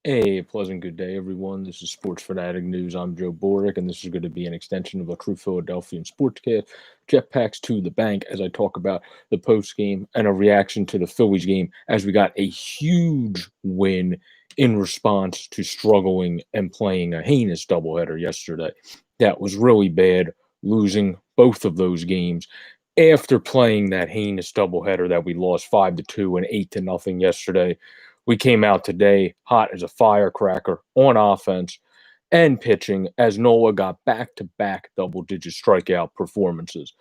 Hey, pleasant good day, everyone. This is Sports Fanatic News. I'm Joe Boric, and this is going to be an extension of a true Philadelphian sportscast. Jetpacks to the bank as I talk about the post game and a reaction to the Phillies game as we got a huge win in response to struggling and playing a heinous doubleheader yesterday. That was really bad, losing both of those games after playing that heinous doubleheader that we lost 5-2 and 8-0 yesterday. We came out today hot as a firecracker on offense and pitching as Nola got back to back double digit strikeout performances.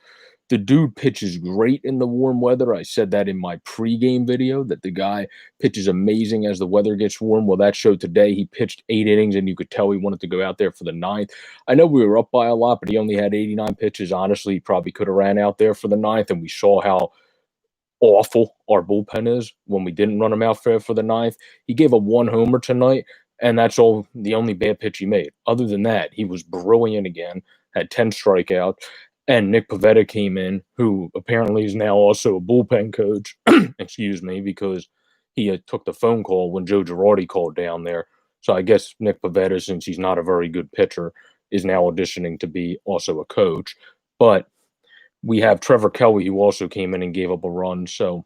The dude pitches great in the warm weather. I said that in my pregame video that the guy pitches amazing as the weather gets warm. Well, that showed today. He pitched 8 innings, and you could tell he wanted to go out there for the ninth. I know we were up by a lot, but he only had 89 pitches. Honestly, he probably could have ran out there for the ninth, and we saw how awful our bullpen is when we didn't run him out for the ninth. He gave a one homer tonight, and that's all the only bad pitch he made. Other than that, he was brilliant again, had 10 strikeouts. And Nick Pivetta came in, who apparently is now also a bullpen coach, excuse me, because he took the phone call when Joe Girardi called down there. So I guess Nick Pivetta, since he's not a very good pitcher, is now auditioning to be also a coach. But we have Trevor Kelly, who also came in and gave up a run. So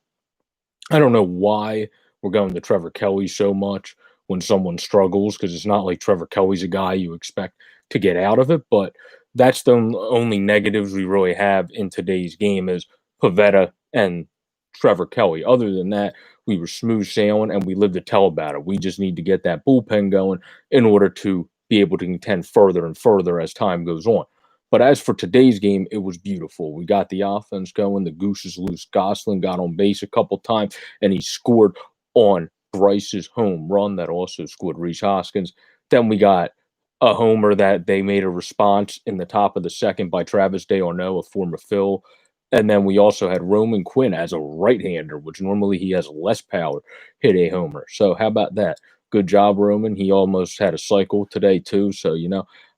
I don't know why we're going to Trevor Kelly so much when someone struggles, because it's not like Trevor Kelly's a guy you expect to get out of it. But that's the only negatives we really have in today's game is Pavetta and Trevor Kelly. Other than that, we were smooth sailing and we lived to tell about it. We just need to get that bullpen going in order to be able to contend further and further as time goes on. But as for today's game, it was beautiful. We got the offense going. The goose is loose. Gosselin got on base a couple times, and he scored on Bryce's home run that also scored Reese Hoskins. Then we got a homer that they made a response in the top of the second by Travis d'Arnaud, a former Phil. And then we also had Roman Quinn as a right-hander, which normally he has less power, hit a homer. So how about that? Good job, Roman. He almost had a cycle today, too. So,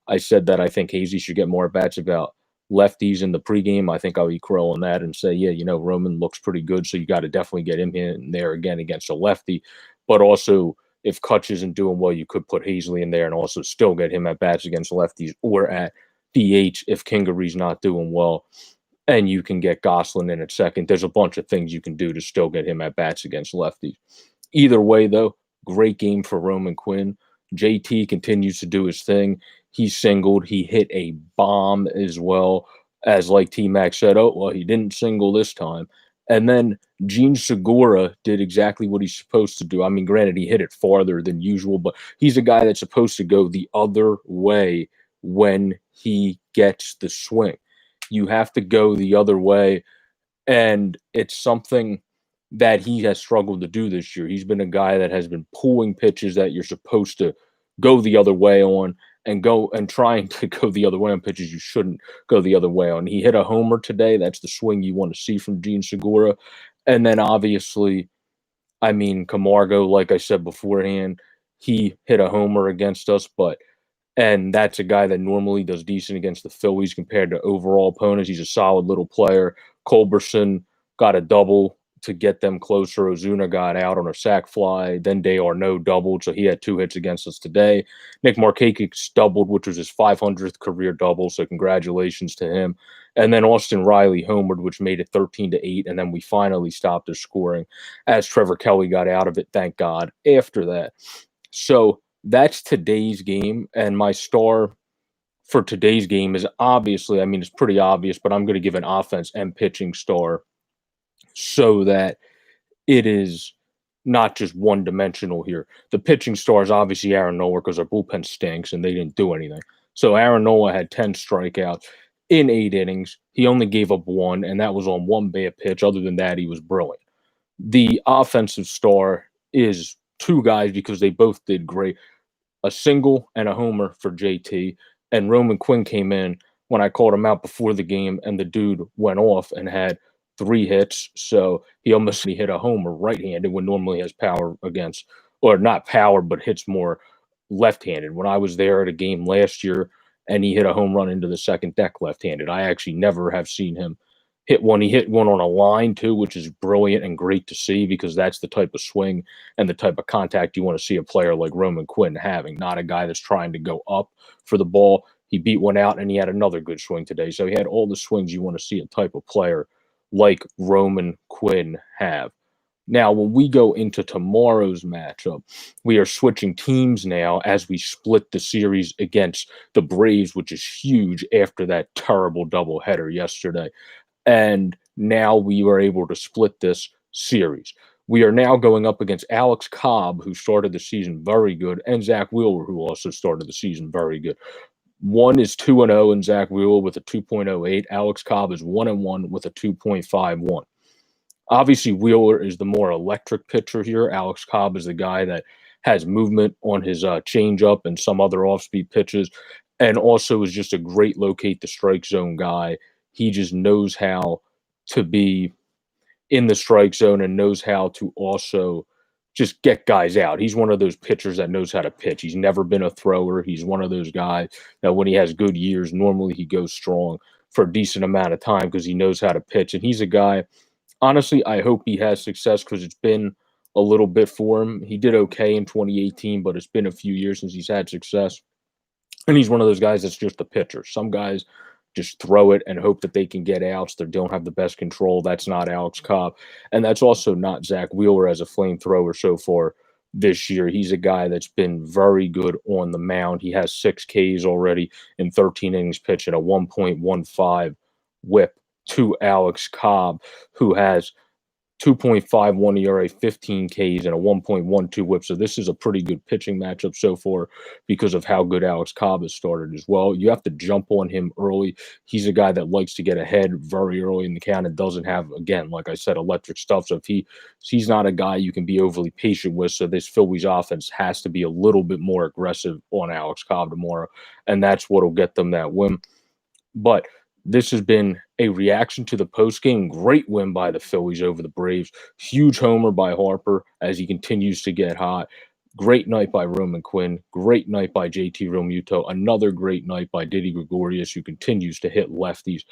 I said that I think Hazy should get more bats about lefties in the pregame. I think I'll eat crow on that and say, yeah, Roman looks pretty good, so you got to definitely get him in there again against a lefty. But also, if Kutch isn't doing well, you could put Hazley in there and also still get him at bats against lefties or at DH if Kingery's not doing well. And you can get Gosselin in at second. There's a bunch of things you can do to still get him at bats against lefties. Either way, though, great game for Roman Quinn. JT continues to do his thing. He singled. He hit a bomb as well. As like T-Mac said, oh, well, he didn't single this time. And then Gene Segura did exactly what he's supposed to do. I mean, granted, he hit it farther than usual, but he's a guy that's supposed to go the other way when he gets the swing. You have to go the other way, and it's something that he has struggled to do this year. He's been a guy that has been pulling pitches that you're supposed to go the other way on and go and trying to go the other way on pitches you shouldn't go the other way on. He hit a homer today. That's the swing you want to see from Gene Segura. And then obviously, I mean, Camargo, like I said beforehand, he hit a homer against us, and that's a guy that normally does decent against the Phillies compared to overall opponents. He's a solid little player. Culberson got a double to get them closer. Ozuna got out on a sac fly. Then d'Arnaud doubled, so he had 2 hits against us today. Nick Markakis doubled, which was his 500th career double, so congratulations to him. And then Austin Riley homered, which made it 13-8, and then we finally stopped their scoring as Trevor Kelly got out of it, thank God, after that. So that's today's game, and my star for today's game is obviously, I mean, it's pretty obvious, but I'm going to give an offense and pitching star so that it is not just one dimensional here. The pitching star is obviously Aaron Nola because our bullpen stinks and they didn't do anything. So Aaron Nola had 10 strikeouts in 8 innings. He only gave up one, and that was on one bad pitch. Other than that, he was brilliant. The offensive star is two guys because they both did great. A single and a homer for JT, and Roman Quinn came in when I called him out before the game, and the dude went off and had 3 hits. So he almost hit a homer right-handed when normally has power against, or not power, but hits more left-handed. When I was there at a game last year, and he hit a home run into the second deck left-handed. I actually never have seen him hit one. He hit one on a line too, which is brilliant and great to see because that's the type of swing and the type of contact you want to see a player like Roman Quinn having, not a guy that's trying to go up for the ball. He beat one out and he had another good swing today. So he had all the swings you want to see a type of player like Roman Quinn have. Now, when we go into tomorrow's matchup, we are switching teams now as we split the series against the Braves, which is huge after that terrible doubleheader yesterday. And now we were able to split this series. We are now going up against Alex Cobb, who started the season very good, and Zach Wheeler, who also started the season very good. One is 2-0 and Zach Wheeler with a 2.08. Alex Cobb is 1-1 with a 2.51. Obviously, Wheeler is the more electric pitcher here. Alex Cobb is the guy that has movement on his changeup and some other off-speed pitches, and also is just a great locate the strike zone guy. He just knows how to be in the strike zone and knows how to also just get guys out. He's one of those pitchers that knows how to pitch. He's never been a thrower. He's one of those guys that when he has good years, normally he goes strong for a decent amount of time because he knows how to pitch. And he's a guy, honestly, I hope he has success because it's been a little bit for him. He did okay in 2018, but it's been a few years since he's had success. And he's one of those guys that's just a pitcher. Some guys just throw it and hope that they can get outs. They don't have the best control. That's not Alex Cobb. And that's also not Zach Wheeler as a flamethrower so far this year. He's a guy that's been very good on the mound. He has 6 Ks already in 13 innings pitched and a 1.15 whip to Alex Cobb, who has 2.51 ERA, 15 Ks, and a 1.12 whip. So this is a pretty good pitching matchup so far because of how good Alex Cobb has started as well. You have to jump on him early. He's a guy that likes to get ahead very early in the count and doesn't have, again, like I said, electric stuff. So if he's not a guy you can be overly patient with. So this Phillies offense has to be a little bit more aggressive on Alex Cobb tomorrow, and that's what'll get them that win. But this has been a reaction to the postgame. Great win by the Phillies over the Braves. Huge homer by Harper as he continues to get hot. Great night by Roman Quinn. Great night by JT Realmuto. Another great night by Didi Gregorius, who continues to hit lefties.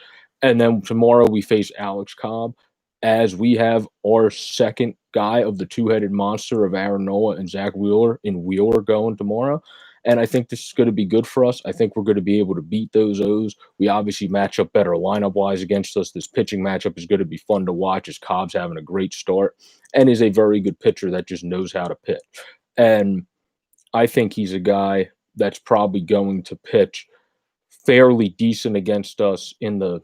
And then tomorrow we face Alex Cobb as we have our second guy of the two-headed monster of Aaron Nola and Zach Wheeler in Wheeler going tomorrow. And I think this is going to be good for us. I think we're going to be able to beat those O's. We obviously match up better lineup-wise against us. This pitching matchup is going to be fun to watch as Cobb's having a great start and is a very good pitcher that just knows how to pitch. And I think he's a guy that's probably going to pitch fairly decent against us in the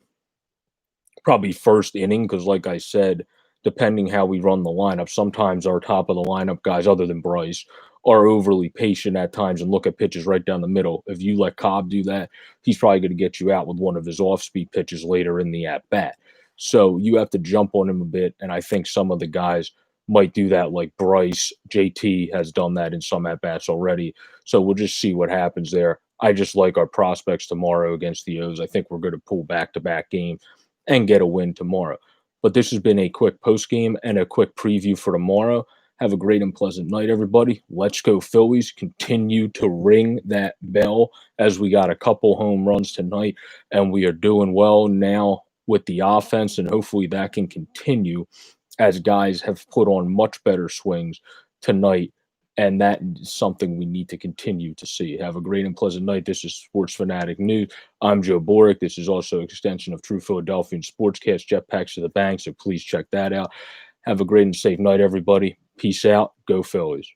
probably first inning because, like I said, depending how we run the lineup, sometimes our top of the lineup guys, other than Bryce, are overly patient at times and look at pitches right down the middle. If you let Cobb do that, he's probably going to get you out with one of his off-speed pitches later in the at-bat. So you have to jump on him a bit, and I think some of the guys might do that like Bryce. JT has done that in some at-bats already. So we'll just see what happens there. I just like our prospects tomorrow against the O's. I think we're going to pull back-to-back game and get a win tomorrow. But this has been a quick post game and a quick preview for tomorrow. Have a great and pleasant night, everybody. Let's go Phillies. Continue to ring that bell as we got a couple home runs tonight, and we are doing well now with the offense, and hopefully that can continue as guys have put on much better swings tonight, and that is something we need to continue to see. Have a great and pleasant night. This is Sports Fanatic News. I'm Joe Boric. This is also an extension of True Philadelphian Sportscast, Jetpacks to the Bank, so please check that out. Have a great and safe night, everybody. Peace out. Go Phillies.